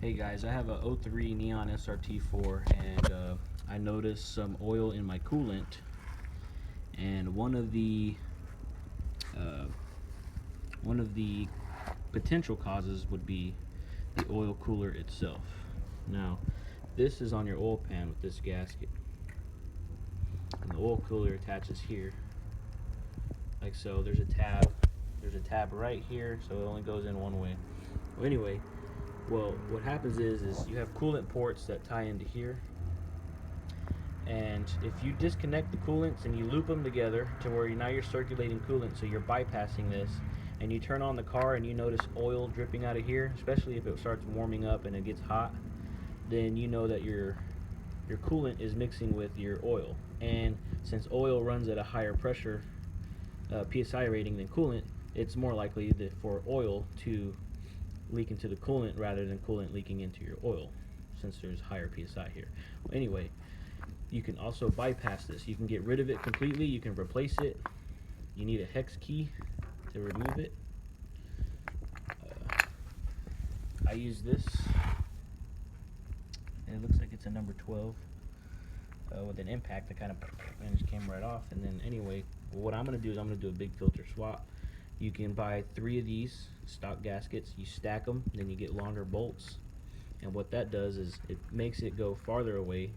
Hey guys, I have a '03 Neon SRT4 and I noticed some oil in my coolant, and uh, one of the potential causes would be the oil cooler itself. Now, this is on your oil pan with this gasket, and the oil cooler attaches here, like so. There's a tab right here, so it only goes in one way. Well, anyway, what happens is you have coolant ports that tie into here, and if you disconnect the coolants and you loop them together to where now you're circulating coolant, so you're bypassing this, and you turn on the car and you notice oil dripping out of here, especially if it starts warming up and it gets hot, then you know that your coolant is mixing with your oil. And since oil runs at a higher pressure psi rating than coolant, it's more likely that for oil to leak into the coolant rather than coolant leaking into your oil, since there's higher psi here. Well, anyway, you can also bypass this. You can get rid of it completely. You can replace it. You need a hex key to remove it. I use this, and it looks like it's a number 12 with an impact that kind of and it just came right off. And then anyway, what I'm going to do is I'm going to do a big filter swap. You can buy 3 of these stock gaskets, you stack them, then you get longer bolts, and what that does is it makes it go farther away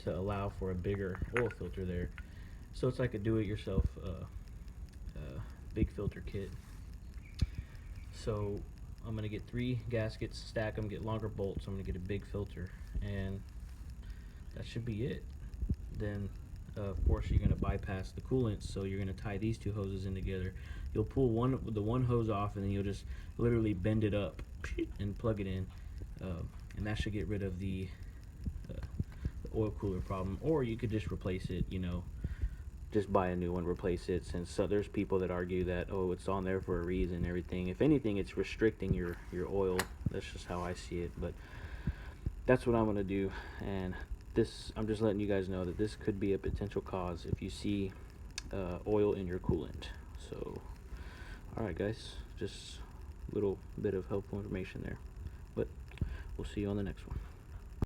to allow for a bigger oil filter there. So it's like a do-it-yourself big filter kit. So I'm going to get 3 gaskets, stack them, get longer bolts. I'm going to get a big filter, and that should be it. Then of course you're going to bypass the coolant, so you're going to tie these 2 hoses in together. You'll pull the one hose off, and then you'll just literally bend it up and plug it in, and that should get rid of the oil cooler problem. Or you could just replace it, just buy a new one, replace it, since there's people that argue that, oh, it's on there for a reason and everything. If anything, it's restricting your oil. That's just how I see it, but that's what I'm going to do. And I'm just letting you guys know that this could be a potential cause if you see oil in your coolant. So alright guys, just a little bit of helpful information there, but we'll see you on the next one.